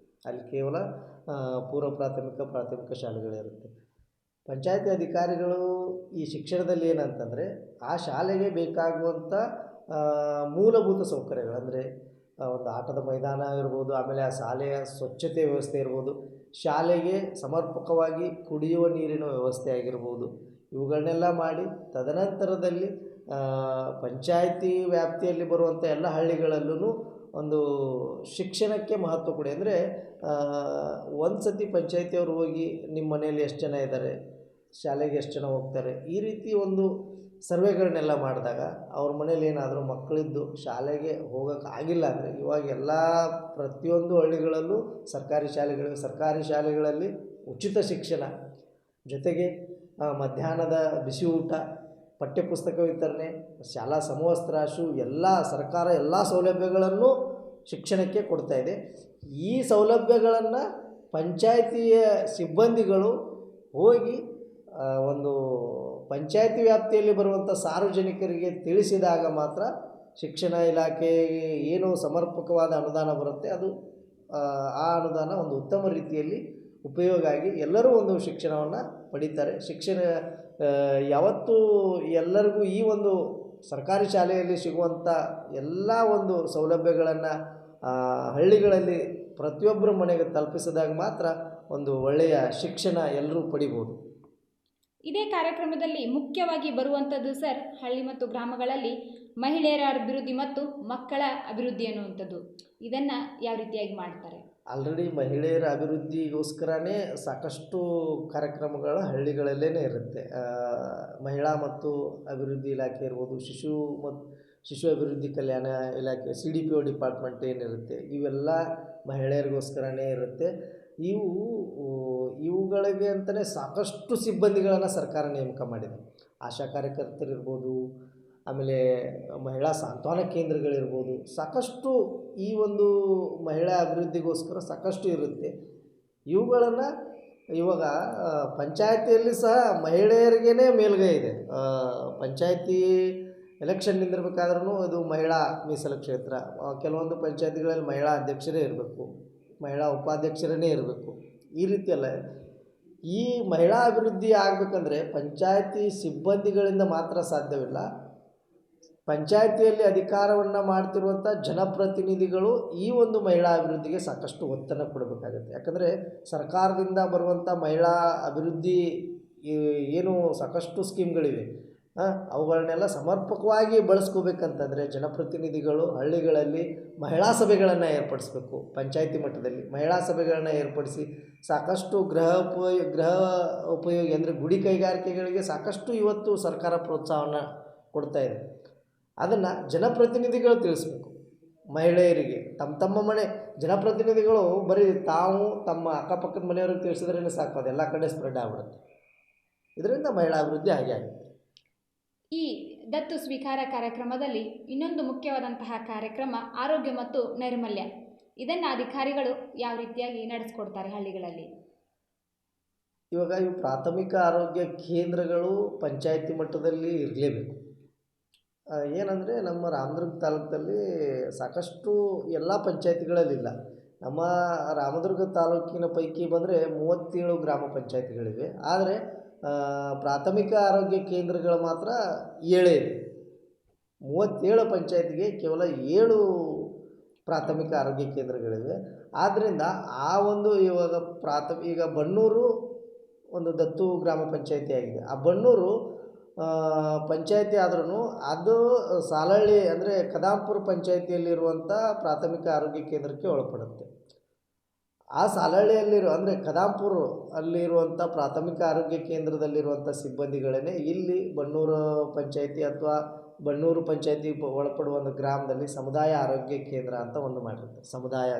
ಅಲ್ಲಿ ಕೇವಲ ಪೂರ್ವ ಪ್ರಾಥಮಿಕ ಶಾಲೆಗಳಿರುತ್ತೆ. ಪಂಚಾಯತಿ ಅಧಿಕಾರಿಗಳು ಈ ಶಿಕ್ಷಣದಲ್ಲಿ ಏನಂತಂದರೆ ಆ ಶಾಲೆಗೆ ಬೇಕಾಗುವಂಥ ಮೂಲಭೂತ ಸೌಕರ್ಯಗಳು, ಅಂದರೆ ಒಂದು ಆಟದ ಮೈದಾನ ಇರ್ಬೋದು, ಆಮೇಲೆ ಆ ಶಾಲೆಯ ಸ್ವಚ್ಛತೆ ವ್ಯವಸ್ಥೆ ಇರ್ಬೋದು, ಶಾಲೆಗೆ ಸಮರ್ಪಕವಾಗಿ ಕುಡಿಯುವ ನೀರಿನ ವ್ಯವಸ್ಥೆ ಆಗಿರ್ಬೋದು, ಇವುಗಳನ್ನೆಲ್ಲ ಮಾಡಿ ತದನಂತರದಲ್ಲಿ ಪಂಚಾಯತಿ ವ್ಯಾಪ್ತಿಯಲ್ಲಿ ಬರುವಂಥ ಎಲ್ಲ ಹಳ್ಳಿಗಳಲ್ಲೂ ಒಂದು ಶಿಕ್ಷಣಕ್ಕೆ ಮಹತ್ವ ಕೊಡಿ. ಅಂದರೆ ಒಂದು ಸತಿ ಪಂಚಾಯತಿಯವರು ಹೋಗಿ ನಿಮ್ಮ ಮನೆಯಲ್ಲಿ ಎಷ್ಟು ಜನ ಇದ್ದಾರೆ, ಶಾಲೆಗೆ ಎಷ್ಟು ಜನ ಹೋಗ್ತಾರೆ, ಈ ರೀತಿ ಒಂದು ಸರ್ವೆಗಳನ್ನೆಲ್ಲ ಮಾಡಿದಾಗ ಅವ್ರ ಮನೇಲಿ ಏನಾದರೂ ಮಕ್ಕಳಿದ್ದು ಶಾಲೆಗೆ ಹೋಗೋಕ್ಕಾಗಿಲ್ಲ ಅಂದರೆ, ಇವಾಗ ಎಲ್ಲ ಪ್ರತಿಯೊಂದು ಹಳ್ಳಿಗಳಲ್ಲೂ ಸರ್ಕಾರಿ ಶಾಲೆಗಳಲ್ಲಿ ಉಚಿತ ಶಿಕ್ಷಣ ಜೊತೆಗೆ ಮಧ್ಯಾಹ್ನದ ಬಿಸಿ ಊಟ, ಪಠ್ಯಪುಸ್ತಕ ವಿತರಣೆ, ಶಾಲಾ ಸಮವಸ್ತ್ರ, ಶೂ ಎಲ್ಲ ಸರ್ಕಾರ ಎಲ್ಲ ಸೌಲಭ್ಯಗಳನ್ನು ಶಿಕ್ಷಣಕ್ಕೆ ಕೊಡ್ತಾಯಿದೆ. ಈ ಸೌಲಭ್ಯಗಳನ್ನು ಪಂಚಾಯಿತಿಯ ಸಿಬ್ಬಂದಿಗಳು ಹೋಗಿ ಒಂದು ಪಂಚಾಯತಿ ವ್ಯಾಪ್ತಿಯಲ್ಲಿ ಬರುವಂಥ ಸಾರ್ವಜನಿಕರಿಗೆ ತಿಳಿಸಿದಾಗ ಮಾತ್ರ ಶಿಕ್ಷಣ ಇಲಾಖೆಗೆ ಏನು ಸಮರ್ಪಕವಾದ ಅನುದಾನ ಬರುತ್ತೆ, ಅದು ಆ ಅನುದಾನ ಒಂದು ಉತ್ತಮ ರೀತಿಯಲ್ಲಿ ಉಪಯೋಗ ಆಗಿ ಎಲ್ಲರೂ ಒಂದು ಶಿಕ್ಷಣವನ್ನು ಪಡೀತಾರೆ. ಶಿಕ್ಷಣ ಯಾವತ್ತೂ ಎಲ್ಲರಿಗೂ ಈ ಒಂದು ಸರ್ಕಾರಿ ಶಾಲೆಯಲ್ಲಿ ಸಿಗುವಂಥ ಎಲ್ಲ ಒಂದು ಸೌಲಭ್ಯಗಳನ್ನು ಹಳ್ಳಿಗಳಲ್ಲಿ ಪ್ರತಿಯೊಬ್ಬರ ಮನೆಗೆ ತಲುಪಿಸಿದಾಗ ಮಾತ್ರ ಒಂದು ಒಳ್ಳೆಯ ಶಿಕ್ಷಣ ಎಲ್ಲರೂ ಪಡಿಬೋದು. ಇದೇ ಕಾರ್ಯಕ್ರಮದಲ್ಲಿ ಮುಖ್ಯವಾಗಿ ಬರುವಂಥದ್ದು ಸರ್, ಹಳ್ಳಿ ಮತ್ತು ಗ್ರಾಮಗಳಲ್ಲಿ ಮಹಿಳೆಯರ ಅಭಿವೃದ್ಧಿ ಮತ್ತು ಮಕ್ಕಳ ಅಭಿವೃದ್ಧಿ ಅನ್ನುವಂಥದ್ದು, ಇದನ್ನು ಯಾವ ರೀತಿಯಾಗಿ ಮಾಡ್ತಾರೆ? ಆಲ್ರೆಡಿ ಮಹಿಳೆಯರ ಅಭಿವೃದ್ಧಿಗೋಸ್ಕರನೇ ಸಾಕಷ್ಟು ಕಾರ್ಯಕ್ರಮಗಳು ಹಳ್ಳಿಗಳಲ್ಲೇ ಇರುತ್ತೆ. ಮಹಿಳಾ ಮತ್ತು ಅಭಿವೃದ್ಧಿ ಇಲಾಖೆ ಇರ್ಬೋದು, ಶಿಶು ಅಭಿವೃದ್ಧಿ ಕಲ್ಯಾಣ ಇಲಾಖೆ, CDPO ಡಿಪಾರ್ಟ್ಮೆಂಟ್ ಏನಿರುತ್ತೆ, ಇವೆಲ್ಲ ಮಹಿಳೆಯರಿಗೋಸ್ಕರನೇ ಇರುತ್ತೆ. ಇವುಗಳಿಗೆ ಅಂತಲೇ ಸಾಕಷ್ಟು ಸಿಬ್ಬಂದಿಗಳನ್ನು ಸರ್ಕಾರ ನೇಮಕ ಮಾಡಿದೆ. ಆಶಾ ಕಾರ್ಯಕರ್ತರಿರ್ಬೋದು, ಆಮೇಲೆ ಮಹಿಳಾ ಸಾಂತ್ವನ ಕೇಂದ್ರಗಳಿರ್ಬೋದು, ಸಾಕಷ್ಟು ಈ ಒಂದು ಮಹಿಳಾ ಅಭಿವೃದ್ಧಿಗೋಸ್ಕರ ಸಾಕಷ್ಟು ಇರುತ್ತೆ. ಇವುಗಳನ್ನು ಇವಾಗ ಪಂಚಾಯತಿಯಲ್ಲಿ ಸಹ ಮಹಿಳೆಯರಿಗೇ ಮೇಲುಗೈ ಇದೆ. ಪಂಚಾಯತಿ ಎಲೆಕ್ಷನ್ ನಿಂದಿರ್ಬೇಕಾದ್ರೂ ಇದು ಮಹಿಳಾ ಮೀಸಲು ಕ್ಷೇತ್ರ. ಕೆಲವೊಂದು ಪಂಚಾಯತಿಗಳಲ್ಲಿ ಮಹಿಳಾ ಅಧ್ಯಕ್ಷರೇ ಇರಬೇಕು, ಮಹಿಳಾ ಉಪಾಧ್ಯಕ್ಷರೇ ಇರಬೇಕು. ಈ ರೀತಿಯಲ್ಲ, ಈ ಮಹಿಳಾ ಅಭಿವೃದ್ಧಿ ಆಗಬೇಕಂದ್ರೆ ಪಂಚಾಯತಿ ಸಿಬ್ಬಂದಿಗಳಿಂದ ಮಾತ್ರ ಸಾಧ್ಯವಿಲ್ಲ. ಪಂಚಾಯತಿಯಲ್ಲಿ ಅಧಿಕಾರವನ್ನು ಮಾಡ್ತಿರುವಂಥ ಜನಪ್ರತಿನಿಧಿಗಳು ಈ ಒಂದು ಮಹಿಳಾ ಅಭಿವೃದ್ಧಿಗೆ ಸಾಕಷ್ಟು ಒತ್ತನ್ನು ಕೊಡಬೇಕಾಗುತ್ತೆ. ಯಾಕಂದರೆ ಸರ್ಕಾರದಿಂದ ಬರುವಂಥ ಮಹಿಳಾ ಅಭಿವೃದ್ಧಿ ಏನು ಸಾಕಷ್ಟು ಸ್ಕೀಮ್ಗಳಿವೆ, ಅವುಗಳನ್ನೆಲ್ಲ ಸಮರ್ಪಕವಾಗಿ ಬಳಸ್ಕೋಬೇಕಂತಂದರೆ ಜನಪ್ರತಿನಿಧಿಗಳು ಹಳ್ಳಿಗಳಲ್ಲಿ ಮಹಿಳಾ ಸಭೆಗಳನ್ನು ಏರ್ಪಡಿಸಬೇಕು. ಪಂಚಾಯತಿ ಮಟ್ಟದಲ್ಲಿ ಮಹಿಳಾ ಸಭೆಗಳನ್ನು ಏರ್ಪಡಿಸಿ ಸಾಕಷ್ಟು ಗೃಹ ಉಪಯೋಗಿ ಅಂದರೆ ಗುಡಿ ಕೈಗಾರಿಕೆಗಳಿಗೆ ಸಾಕಷ್ಟು ಇವತ್ತು ಸರ್ಕಾರ ಪ್ರೋತ್ಸಾಹವನ್ನು ಕೊಡ್ತಾ ಇದೆ. ಅದನ್ನು ಜನಪ್ರತಿನಿಧಿಗಳು ತಿಳಿಸ್ಬೇಕು ಮಹಿಳೆಯರಿಗೆ. ತಮ್ಮ ಮನೆ ಜನಪ್ರತಿನಿಧಿಗಳು ಬರೀ ತಾವು ತಮ್ಮ ಅಕ್ಕಪಕ್ಕದ ಮನೆಯವ್ರಿಗೆ ತಿಳಿಸಿದ್ರೇ ಸಾಕು, ಅದೆಲ್ಲ ಕಡೆ ಸ್ಪ್ರೆಡ್ ಆಗಿಬಿಡುತ್ತೆ. ಇದರಿಂದ ಮಹಿಳಾ ಅಭಿವೃದ್ಧಿ ಆಗೇ ಆಗುತ್ತೆ. ಈ ದತ್ತು ಸ್ವೀಕಾರ ಕಾರ್ಯಕ್ರಮದಲ್ಲಿ ಇನ್ನೊಂದು ಮುಖ್ಯವಾದಂತಹ ಕಾರ್ಯಕ್ರಮ ಆರೋಗ್ಯ ಮತ್ತು ನೈರ್ಮಲ್ಯ. ಇದನ್ನು ಅಧಿಕಾರಿಗಳು ಯಾವ ರೀತಿಯಾಗಿ ನಡೆಸ್ಕೊಡ್ತಾರೆ ಹಳ್ಳಿಗಳಲ್ಲಿ? ಇವಾಗ ಇವು ಪ್ರಾಥಮಿಕ ಆರೋಗ್ಯ ಕೇಂದ್ರಗಳು ಪಂಚಾಯತಿ ಮಟ್ಟದಲ್ಲಿ ಇರಲೇಬೇಕು. ಏನಂದರೆ ನಮ್ಮ ರಾಮದುರ್ಗ ತಾಲೂಕಲ್ಲಿ ಸಾಕಷ್ಟು ಎಲ್ಲ ಪಂಚಾಯತಿಗಳಲ್ಲಿಲ್ಲ. ನಮ್ಮ ರಾಮದುರ್ಗ ತಾಲೂಕಿನ ಪೈಕಿ ಬಂದರೆ 37 ಗ್ರಾಮ ಪಂಚಾಯತಿಗಳಿವೆ. ಆದರೆ ಪ್ರಾಥಮಿಕ ಆರೋಗ್ಯ ಕೇಂದ್ರಗಳು ಮಾತ್ರ 7 ಇದೆ. 37 ಪಂಚಾಯತಿಗೆ ಕೇವಲ 7 ಪ್ರಾಥಮಿಕ ಆರೋಗ್ಯ ಕೇಂದ್ರಗಳಿವೆ. ಆದ್ದರಿಂದ ಆ ಒಂದು ಇವಾಗ ಈಗ ಬನ್ನೂರು ಒಂದು ದತ್ತು ಗ್ರಾಮ ಪಂಚಾಯತಿ ಆಗಿದೆ. ಆ ಬನ್ನೂರು ಪಂಚಾಯತಿ ಆದ್ರೂ ಅದು ಸಾಲಹಳ್ಳಿ ಅಂದರೆ ಕದಾಂಪುರ ಪಂಚಾಯತಿಯಲ್ಲಿರುವಂಥ ಪ್ರಾಥಮಿಕ ಆರೋಗ್ಯ ಕೇಂದ್ರಕ್ಕೆ ಒಳಪಡುತ್ತೆ. ಆ ಸಾಲಹಳ್ಳಿಯಲ್ಲಿರೋ ಅಂದರೆ ಕದಾಂಪುರ ಅಲ್ಲಿರುವಂಥ ಪ್ರಾಥಮಿಕ ಆರೋಗ್ಯ ಕೇಂದ್ರದಲ್ಲಿರುವಂಥ ಸಿಬ್ಬಂದಿಗಳೇ ಇಲ್ಲಿ ಬನ್ನೂರು ಪಂಚಾಯತಿ ಅಥವಾ ಬನ್ನೂರು ಪಂಚಾಯತಿ ಒಳಪಡುವ ಒಂದು ಗ್ರಾಮದಲ್ಲಿ ಸಮುದಾಯ ಆರೋಗ್ಯ ಕೇಂದ್ರ ಅಂತ ಒಂದು ಮಾಡಿರ್ತಾರೆ. ಸಮುದಾಯ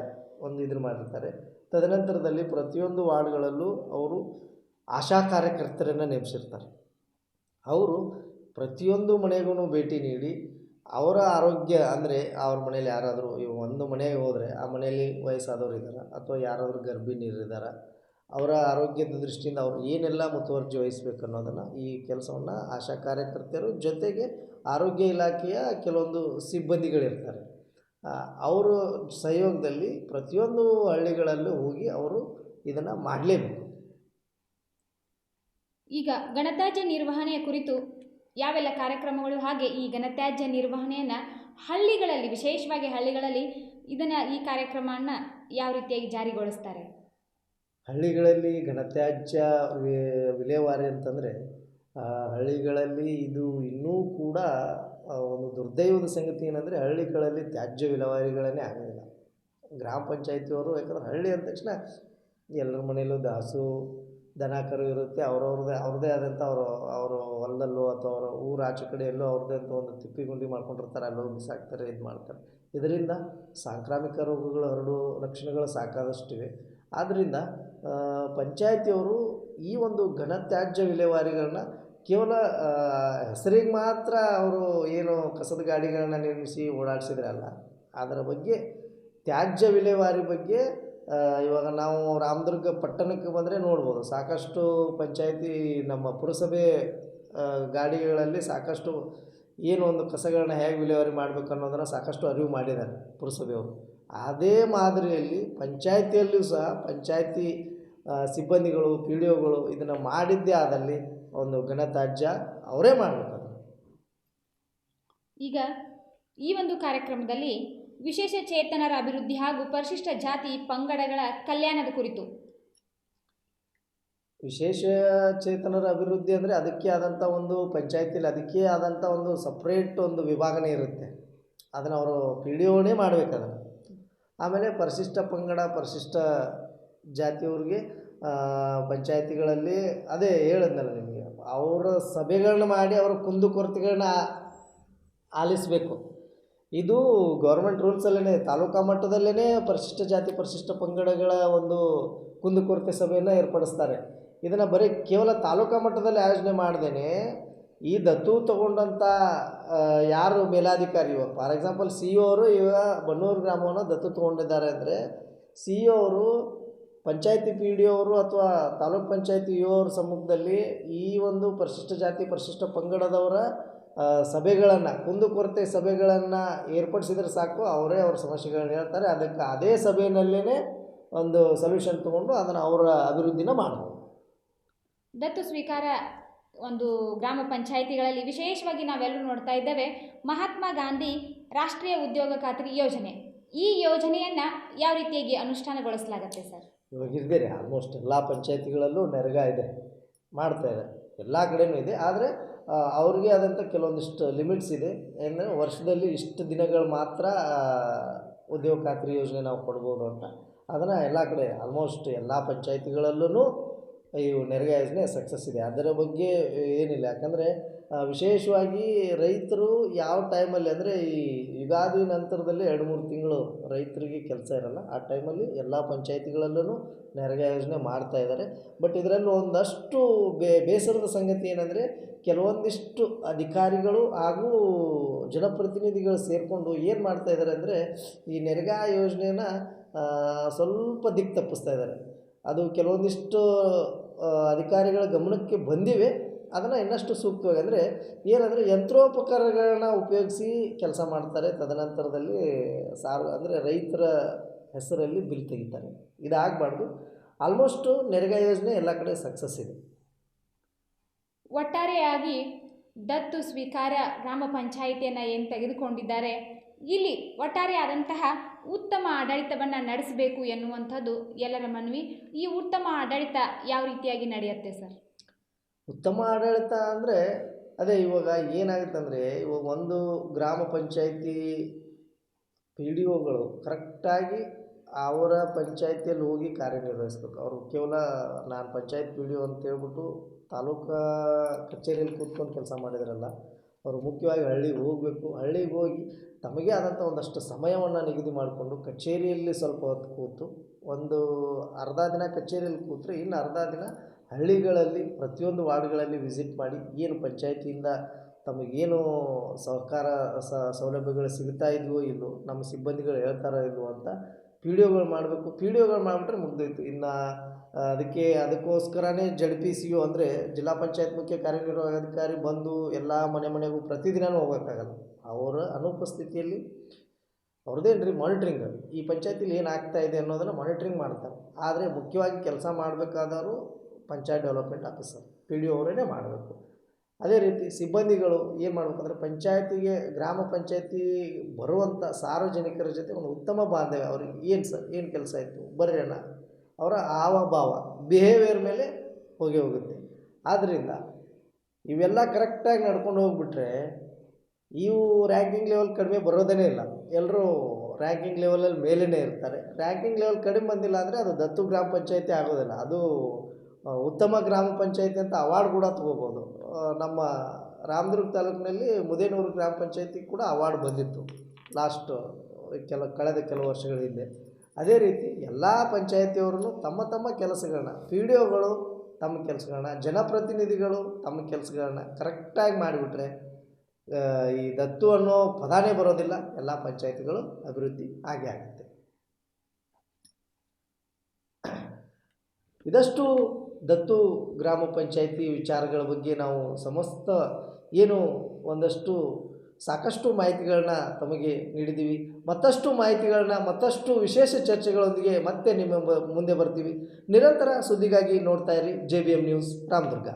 ಒಂದು ಇದ್ರ ಮಾಡಿರ್ತಾರೆ. ತದನಂತರದಲ್ಲಿ ಪ್ರತಿಯೊಂದು ವಾರ್ಡ್ಗಳಲ್ಲೂ ಅವರು ಆಶಾ ಕಾರ್ಯಕರ್ತರನ್ನು ನೇಮಿಸಿರ್ತಾರೆ. ಅವರು ಪ್ರತಿಯೊಂದು ಮನೆಗೂ ಭೇಟಿ ನೀಡಿ ಅವರ ಆರೋಗ್ಯ ಅಂದರೆ ಅವ್ರ ಮನೇಲಿ ಯಾರಾದರೂ ಒಂದು ಮನೆಗೆ ಹೋದರೆ ಆ ಮನೆಯಲ್ಲಿ ವಯಸ್ಸಾದವ್ರು ಇದ್ದಾರೆ ಅಥವಾ ಯಾರಾದರೂ ಗರ್ಭಿಣಿಯರಿದ್ದಾರೆ, ಅವರ ಆರೋಗ್ಯದ ದೃಷ್ಟಿಯಿಂದ ಅವರು ಏನೆಲ್ಲ ಮುತುವರ್ಜಿ ವಹಿಸಬೇಕು ಅನ್ನೋದನ್ನು ಈ ಕೆಲಸವನ್ನು ಆಶಾ ಕಾರ್ಯಕರ್ತರು ಜೊತೆಗೆ ಆರೋಗ್ಯ ಇಲಾಖೆಯ ಕೆಲವೊಂದು ಸಿಬ್ಬಂದಿಗಳಿರ್ತಾರೆ. ಅವರು ಸಹಯೋಗದಲ್ಲಿ ಪ್ರತಿಯೊಂದು ಹಳ್ಳಿಗಳಲ್ಲೂ ಹೋಗಿ ಅವರು ಇದನ್ನು ಮಾಡಲೇಬೇಕು. ಈಗ ಘನತ್ಯಾಜ್ಯ ನಿರ್ವಹಣೆಯ ಕುರಿತು ಯಾವೆಲ್ಲ ಕಾರ್ಯಕ್ರಮಗಳು, ಹಾಗೆ ಈ ಘನತ್ಯಾಜ್ಯ ನಿರ್ವಹಣೆಯನ್ನು ಹಳ್ಳಿಗಳಲ್ಲಿ, ವಿಶೇಷವಾಗಿ ಹಳ್ಳಿಗಳಲ್ಲಿ ಈ ಕಾರ್ಯಕ್ರಮವನ್ನು ಯಾವ ರೀತಿಯಾಗಿ ಜಾರಿಗೊಳಿಸ್ತಾರೆ? ಹಳ್ಳಿಗಳಲ್ಲಿ ಘನತ್ಯಾಜ್ಯ ವಿಲೇವಾರಿ ಅಂತಂದರೆ ಹಳ್ಳಿಗಳಲ್ಲಿ ಇದು ಇನ್ನೂ ಕೂಡ ಒಂದು ದುರ್ದೈವದ ಸಂಗತಿ ಏನಂದರೆ ಹಳ್ಳಿಗಳಲ್ಲಿ ತ್ಯಾಜ್ಯ ವಿಲೇವಾರಿಗಳನ್ನೇ ಆಗೋದಿಲ್ಲ. ಗ್ರಾಮ ಪಂಚಾಯತಿಯವರು, ಯಾಕಂದ್ರೆ ಹಳ್ಳಿ ಅಂದ ತಕ್ಷಣ ಎಲ್ಲರ ಮನೆಯಲ್ಲೂ ಹಸು ದನ ಕರು ಇರುತ್ತೆ. ಅವ್ರದ್ದೇ ಆದಂಥ ಅವರು ಹೊಲದಲ್ಲೋ ಅಥವಾ ಅವರ ಊರ ಆಚೆ ಕಡೆ ಎಲ್ಲೋ ಅವ್ರದ್ದೇ ಅಂತ ಒಂದು ತಿಪ್ಪಿ ಗುಂಡಿ ಮಾಡ್ಕೊಂಡಿರ್ತಾರೆ, ಅಲ್ಲೋಗಿ ಬಿಸಾಕ್ತಾರೆ, ಇದು ಮಾಡ್ತಾರೆ. ಇದರಿಂದ ಸಾಂಕ್ರಾಮಿಕ ರೋಗಗಳು ಹರಡುವ ಲಕ್ಷಣಗಳು ಸಾಕಾದಷ್ಟಿವೆ. ಆದ್ದರಿಂದ ಪಂಚಾಯತಿಯವರು ಈ ಒಂದು ಘನತ್ಯಾಜ್ಯ ವಿಲೇವಾರಿಗಳನ್ನ ಕೇವಲ ಹೆಸರಿಗೆ ಮಾತ್ರ ಅವರು ಏನು ಕಸದ ಗಾಡಿಗಳನ್ನ ನಿರ್ಮಿಸಿ ಓಡಾಡಿಸಿದ್ರೆ ಅಲ್ಲ, ಅದರ ಬಗ್ಗೆ ತ್ಯಾಜ್ಯ ವಿಲೇವಾರಿ ಬಗ್ಗೆ ಇವಾಗ ನಾವು ರಾಮದುರ್ಗ ಪಟ್ಟಣಕ್ಕೆ ಬಂದರೆ ನೋಡ್ಬೋದು, ಸಾಕಷ್ಟು ಪಂಚಾಯತಿ ನಮ್ಮ ಪುರಸಭೆ ಗಾಡಿಗಳಲ್ಲಿ ಸಾಕಷ್ಟು ಏನು ಒಂದು ಕಸಗಳನ್ನ ಹೇಗೆ ವಿಲೇವಾರಿ ಮಾಡಬೇಕು ಅನ್ನೋದನ್ನು ಸಾಕಷ್ಟು ಅರಿವು ಮಾಡಿದ್ದಾರೆ ಪುರಸಭೆಯವರು. ಅದೇ ಮಾದರಿಯಲ್ಲಿ ಪಂಚಾಯತಿಯಲ್ಲೂ ಸಹ ಪಂಚಾಯತಿ ಸಿಬ್ಬಂದಿಗಳು, ಪಿ ಡಿ ಒಗಳು ಇದನ್ನು ಮಾಡಿದ್ದೇ ಆದಲ್ಲಿ ಒಂದು ಘನತ್ಯಾಜ್ಯ ಅವರೇ ಮಾಡಬೇಕು. ಈಗ ಈ ಒಂದು ಕಾರ್ಯಕ್ರಮದಲ್ಲಿ ವಿಶೇಷ ಚೇತನರ ಅಭಿವೃದ್ಧಿ ಹಾಗೂ ಪರಿಶಿಷ್ಟ ಜಾತಿ ಪಂಗಡಗಳ ಕಲ್ಯಾಣದ ಕುರಿತು. ವಿಶೇಷ ಚೇತನರ ಅಭಿವೃದ್ಧಿ ಅಂದರೆ ಅದಕ್ಕೆ ಆದಂಥ ಒಂದು ಪಂಚಾಯತಿಯಲ್ಲಿ ಅದಕ್ಕೆ ಆದಂಥ ಒಂದು ಸಪ್ರೇಟ್ ಒಂದು ವಿಭಾಗನೇ ಇರುತ್ತೆ. ಅದನ್ನು ಅವರು ಪಿ ಡಿ ಒನೇ ಮಾಡಬೇಕದನ್ನು. ಆಮೇಲೆ ಪರಿಶಿಷ್ಟ ಪಂಗಡ, ಪರಿಶಿಷ್ಟ ಜಾತಿಯವ್ರಿಗೆ ಪಂಚಾಯತಿಗಳಲ್ಲಿ ಅದೇ ಹೇಳಿದ್ನಲ್ಲ ನಿಮಗೆ, ಅವರ ಸಭೆಗಳನ್ನ ಮಾಡಿ ಅವರ ಕುಂದುಕೊರತೆಗಳನ್ನ ಆಲಿಸಬೇಕು. ಇದು ಗೌರ್ಮೆಂಟ್ ರೂಲ್ಸಲ್ಲೇ ತಾಲೂಕಾ ಮಟ್ಟದಲ್ಲೇ ಪರಿಶಿಷ್ಟ ಜಾತಿ ಪರಿಶಿಷ್ಟ ಪಂಗಡಗಳ ಒಂದು ಕುಂದುಕೊರತೆ ಸಭೆಯನ್ನು ಏರ್ಪಡಿಸ್ತಾರೆ. ಇದನ್ನು ಬರೀ ಕೇವಲ ತಾಲೂಕಾ ಮಟ್ಟದಲ್ಲಿ ಆಯೋಜನೆ ಮಾಡ್ದೇನೆ ಈ ದತ್ತು ತಗೊಂಡಂಥ ಯಾರು ಮೇಲಾಧಿಕಾರಿ, ಫಾರ್ ಎಕ್ಸಾಂಪಲ್ ಸಿ ಇ ಅವರು ಇವಾಗ ಬನ್ನೂರು ಗ್ರಾಮವನ್ನು ದತ್ತು ತೊಗೊಂಡಿದ್ದಾರೆ ಅಂದರೆ ಸಿ ಇ ಅವರು ಪಂಚಾಯತಿ ಪಿ ಡಿ ಅವರು ಅಥವಾ ತಾಲೂಕ್ ಪಂಚಾಯತಿ ಇ ಅವ್ರ ಸಮ್ಮುಖದಲ್ಲಿ ಈ ಒಂದು ಪರಿಶಿಷ್ಟ ಜಾತಿ ಪರಿಶಿಷ್ಟ ಪಂಗಡದವರ ಸಭೆಗಳನ್ನು ಕುಂದುಕೊರತೆ ಸಭೆಗಳನ್ನು ಏರ್ಪಡಿಸಿದರೆ ಸಾಕು, ಅವರೇ ಅವ್ರ ಸಮಸ್ಯೆಗಳನ್ನ ಹೇಳ್ತಾರೆ. ಅದಕ್ಕೆ ಅದೇ ಸಭೆಯಲ್ಲೇ ಒಂದು ಸೊಲ್ಯೂಷನ್ ತೊಗೊಂಡು ಅದನ್ನು ಅವರ ಅಭಿವೃದ್ಧಿನ ಮಾಡ್ಬೋದು. ದತ್ತು ಸ್ವೀಕಾರ ಒಂದು ಗ್ರಾಮ ಪಂಚಾಯಿತಿಗಳಲ್ಲಿ ವಿಶೇಷವಾಗಿ ನಾವೆಲ್ಲರೂ ನೋಡ್ತಾ ಇದ್ದೇವೆ ಮಹಾತ್ಮ ಗಾಂಧಿ ರಾಷ್ಟ್ರೀಯ ಉದ್ಯೋಗ ಖಾತ್ರಿ ಯೋಜನೆ. ಈ ಯೋಜನೆಯನ್ನು ಯಾವ ರೀತಿಯಾಗಿ ಅನುಷ್ಠಾನಗೊಳಿಸಲಾಗುತ್ತೆ ಸರ್? ಇವಾಗ ಇದೆ ರೀ, ಆಲ್ಮೋಸ್ಟ್ ಎಲ್ಲ ಪಂಚಾಯತಿಗಳಲ್ಲೂ ನರೇಗಾ ಇದೆ, ಮಾಡ್ತಾಯಿದ್ದಾರೆ, ಎಲ್ಲ ಕಡೆಯೂ ಇದೆ. ಆದರೆ ಅವ್ರಿಗೆ ಆದಂಥ ಕೆಲವೊಂದಿಷ್ಟು ಲಿಮಿಟ್ಸ್ ಇದೆ. ಅಂದರೆ ವರ್ಷದಲ್ಲಿ ಇಷ್ಟು ದಿನಗಳು ಮಾತ್ರ ಉದ್ಯೋಗ ಖಾತ್ರಿ ಯೋಜನೆ ನಾವು ಕೊಡ್ಬೋದು ಅಂತ. ಅದನ್ನು ಎಲ್ಲ ಕಡೆ ಆಲ್ಮೋಸ್ಟ್ ಎಲ್ಲ ಪಂಚಾಯತಿಗಳಲ್ಲೂ ಈ ನರೇಗಾ ಯೋಜನೆ ಸಕ್ಸಸ್ ಇದೆ. ಅದರ ಬಗ್ಗೆ ಏನಿಲ್ಲ. ಯಾಕಂದರೆ ವಿಶೇಷವಾಗಿ ರೈತರು ಯಾವ ಟೈಮಲ್ಲಿ ಅಂದರೆ ಈ ಯುಗಾದಿ ನಂತರದಲ್ಲಿ 2-3 ತಿಂಗಳು ರೈತರಿಗೆ ಕೆಲಸ ಇರೋಲ್ಲ. ಆ ಟೈಮಲ್ಲಿ ಎಲ್ಲ ಪಂಚಾಯತಿಗಳಲ್ಲೂ ನರೇಗಾ ಯೋಜನೆ ಮಾಡ್ತಾಯಿದ್ದಾರೆ. ಬಟ್ ಇದರಲ್ಲಿ ಒಂದಷ್ಟು ಬೇಸರದ ಸಂಗತಿ ಏನಂದರೆ ಕೆಲವೊಂದಿಷ್ಟು ಅಧಿಕಾರಿಗಳು ಹಾಗೂ ಜನಪ್ರತಿನಿಧಿಗಳು ಸೇರಿಕೊಂಡು ಏನು ಮಾಡ್ತಾಯಿದ್ದಾರೆ ಅಂದರೆ ಈ ನರೇಗಾ ಯೋಜನೆನ ಸ್ವಲ್ಪ ದಿಕ್ಕು ತಪ್ಪಿಸ್ತಾ ಇದ್ದಾರೆ. ಅದು ಕೆಲವೊಂದಿಷ್ಟು ಅಧಿಕಾರಿಗಳ ಗಮನಕ್ಕೆ ಬಂದಿವೆ. ಅದನ್ನು ಇನ್ನಷ್ಟು ಸೂಕ್ತವಾಗಿ ಅಂದರೆ ಏನಂದರೆ ಯಂತ್ರೋಪಕರಣಗಳನ್ನ ಉಪಯೋಗಿಸಿ ಕೆಲಸ ಮಾಡ್ತಾರೆ. ತದನಂತರದಲ್ಲಿ ಅಂದರೆ ರೈತರ ಹೆಸರಲ್ಲಿ ಬಿಲ್ ತೆಗಿತಾರೆ. ಇದಾಗಬಾರ್ದು. ಆಲ್ಮೋಸ್ಟು ನರೇಗಾ ಯೋಜನೆ ಎಲ್ಲ ಕಡೆ ಸಕ್ಸಸ್ ಇದೆ. ಒಟ್ಟಾರೆಯಾಗಿ ದತ್ತು ಸ್ವೀಕಾರ ಗ್ರಾಮ ಪಂಚಾಯಿತಿಯನ್ನು ಏನು ತೆಗೆದುಕೊಂಡಿದ್ದಾರೆ, ಇಲ್ಲಿ ಒಟ್ಟಾರೆಯಾದಂತಹ ಉತ್ತಮ ಆಡಳಿತವನ್ನು ನಡೆಸಬೇಕು ಎನ್ನುವಂಥದ್ದು ಎಲ್ಲರ ಮನವಿ. ಈ ಉತ್ತಮ ಆಡಳಿತ ಯಾವ ರೀತಿಯಾಗಿ ನಡೆಯುತ್ತೆ ಸರ್? ಉತ್ತಮ ಆಡಳಿತ ಅಂದರೆ ಅದೇ ಇವಾಗ ಏನಾಗುತ್ತೆ ಅಂದರೆ ಇವಾಗ ಒಂದು ಗ್ರಾಮ ಪಂಚಾಯಿತಿ ಪಿ ಡಿ ಒಗಳು ಕರೆಕ್ಟಾಗಿ ಅವರ ಪಂಚಾಯಿತಿಯಲ್ಲಿ ಹೋಗಿ ಕಾರ್ಯನಿರ್ವಹಿಸ್ಬೇಕು. ಅವರು ಕೇವಲ ನಾನು ಪಂಚಾಯತ್ ಪಿ ಡಿ ಒ ಅಂತೇಳ್ಬಿಟ್ಟು ತಾಲೂಕಾ ಕಚೇರಿಯಲ್ಲಿ ಕೂತ್ಕೊಂಡು ಕೆಲಸ ಮಾಡಿದ್ರಲ್ಲ, ಅವರು ಮುಖ್ಯವಾಗಿ ಹಳ್ಳಿಗೆ ಹೋಗಬೇಕು. ಹಳ್ಳಿಗೆ ಹೋಗಿ ತಮಗೆ ಆದಂಥ ಒಂದಷ್ಟು ಸಮಯವನ್ನು ನಿಗದಿ ಮಾಡಿಕೊಂಡು ಕಚೇರಿಯಲ್ಲಿ ಸ್ವಲ್ಪ ಹೊತ್ತು ಕೂತು, ಒಂದು ಅರ್ಧ ದಿನ ಕಚೇರಿಯಲ್ಲಿ ಕೂತ್ರೆ ಇನ್ನು ಅರ್ಧ ದಿನ ಹಳ್ಳಿಗಳಲ್ಲಿ ಪ್ರತಿಯೊಂದು ವಾರ್ಡ್ಗಳಲ್ಲಿ ವಿಸಿಟ್ ಮಾಡಿ ಏನು ಪಂಚಾಯತಿಯಿಂದ ತಮಗೇನು ಸಹಕಾರ ಸೌಲಭ್ಯಗಳು ಸಿಗ್ತಾ ಇದೆಯೋ ಇಲ್ಲೋ, ನಮ್ಮ ಸಿಬ್ಬಂದಿಗಳು ಹೇಳ್ತಾರೋ ಇಲ್ವೋ ಅಂತ ಪಿ ಡಿ ಒಗಳು ಮಾಡಬೇಕು. ಪಿ ಡಿ ಒಗಳು ಮಾಡಿಬಿಟ್ರೆ ಮುಗ್ದೋಯ್ತು. ಇನ್ನು ಅದಕ್ಕೋಸ್ಕರನೇ ZPCO ಅಂದರೆ ಜಿಲ್ಲಾ ಪಂಚಾಯತ್ ಮುಖ್ಯ ಕಾರ್ಯನಿರ್ವಹಣಾಧಿಕಾರಿ ಬಂದು ಎಲ್ಲ ಮನೆಗೂ ಪ್ರತಿದಿನವೂ ಹೋಗೋಕ್ಕಾಗಲ್ಲ. ಅವರ ಅನುಪಸ್ಥಿತಿಯಲ್ಲಿ ಅವ್ರದ್ದೇನು ಮಾನಿಟ್ರಿಂಗ್, ಈ ಪಂಚಾಯತಿಲಿ ಏನು ಆಗ್ತಾ ಇದೆ ಅನ್ನೋದನ್ನು ಮಾನಿಟ್ರಿಂಗ್ ಮಾಡ್ತಾರೆ. ಆದರೆ ಮುಖ್ಯವಾಗಿ ಕೆಲಸ ಮಾಡಬೇಕಾದವರು panchayat development officer P D O ಅವರೇ ಮಾಡಬೇಕು. ಅದೇ ರೀತಿ ಸಿಬ್ಬಂದಿಗಳು ಏನು ಮಾಡಬೇಕಂದ್ರೆ ಪಂಚಾಯತಿಗೆ ಗ್ರಾಮ ಪಂಚಾಯತಿ ಬರುವಂಥ ಸಾರ್ವಜನಿಕರ ಜೊತೆ ಒಂದು ಉತ್ತಮ ಬಾಂಧವ್ಯ, ಅವ್ರಿಗೆ ಏನು ಕೆಲಸ ಇತ್ತು ಬರ್ರಿ ಅಣ್ಣ, ಅವರ ಹಾವಭಾವ ಬಿಹೇವಿಯರ್ ಮೇಲೆ ಹೋಗುತ್ತೆ. ಆದ್ದರಿಂದ ಇವೆಲ್ಲ ಕರೆಕ್ಟಾಗಿ ನಡ್ಕೊಂಡು ಹೋಗ್ಬಿಟ್ರೆ ಇವು ರ್ಯಾಂಕಿಂಗ್ ಲೆವೆಲ್ ಕಡಿಮೆ ಬರೋದೇ ಇಲ್ಲ. ಎಲ್ಲರೂ ರ್ಯಾಂಕಿಂಗ್ ಲೆವೆಲಲ್ಲಿ ಮೇಲೇ ಇರ್ತಾರೆ. ರ್ಯಾಂಕಿಂಗ್ ಲೆವೆಲ್ ಕಡಿಮೆ ಬಂದಿಲ್ಲ ಅಂದರೆ ಅದು ದತ್ತು ಗ್ರಾಮ ಪಂಚಾಯತಿ ಆಗೋದಿಲ್ಲ, ಅದು ಉತ್ತಮ ಗ್ರಾಮ ಪಂಚಾಯತಿ ಅಂತ ಅವಾರ್ಡ್ ಕೂಡ ತೊಗೋಬೋದು. ನಮ್ಮ ರಾಮದುರ್ಗ ತಾಲೂಕಿನಲ್ಲಿ ಮುದೇನೂರು ಗ್ರಾಮ ಪಂಚಾಯತಿ ಕೂಡ ಅವಾರ್ಡ್ ಬಂದಿತ್ತು ಕಳೆದ ಕೆಲವು ವರ್ಷಗಳ ಹಿಂದೆ. ಅದೇ ರೀತಿ ಎಲ್ಲ ಪಂಚಾಯತಿಯವ್ರೂ ತಮ್ಮ ಕೆಲಸಗಳನ್ನ, ಪಿ ಡಿ ಒಗಳು ತಮ್ಮ ಕೆಲಸಗಳನ್ನ, ಜನಪ್ರತಿನಿಧಿಗಳು ತಮ್ಮ ಕೆಲಸಗಳನ್ನ ಕರೆಕ್ಟಾಗಿ ಮಾಡಿಬಿಟ್ರೆ ಈ ದತ್ತು ಅನ್ನೋ ಪದಾನೇ ಬರೋದಿಲ್ಲ. ಎಲ್ಲ ಪಂಚಾಯತಿಗಳು ಅಭಿವೃದ್ಧಿ ಆಗೇ ಆಗುತ್ತೆ. ಇದಷ್ಟು ದತ್ತು ಗ್ರಾಮ ಪಂಚಾಯತಿ ವಿಚಾರಗಳ ಬಗ್ಗೆ ನಾವು ಸಾಕಷ್ಟು ಮಾಹಿತಿಗಳನ್ನ ತಮಗೆ ನೀಡಿದ್ದೀವಿ. ಮತ್ತಷ್ಟು ಮಾಹಿತಿಗಳನ್ನ ಮತ್ತಷ್ಟು ವಿಶೇಷ ಚರ್ಚೆಗಳೊಂದಿಗೆ ಮತ್ತೆ ನಿಮ್ಮ ಮುಂದೆ ಬರ್ತೀವಿ. ನಿರಂತರ ಸುದ್ದಿಗಾಗಿ ನೋಡ್ತಾ ಇರಿ JBM ನ್ಯೂಸ್ ರಾಮದುರ್ಗ.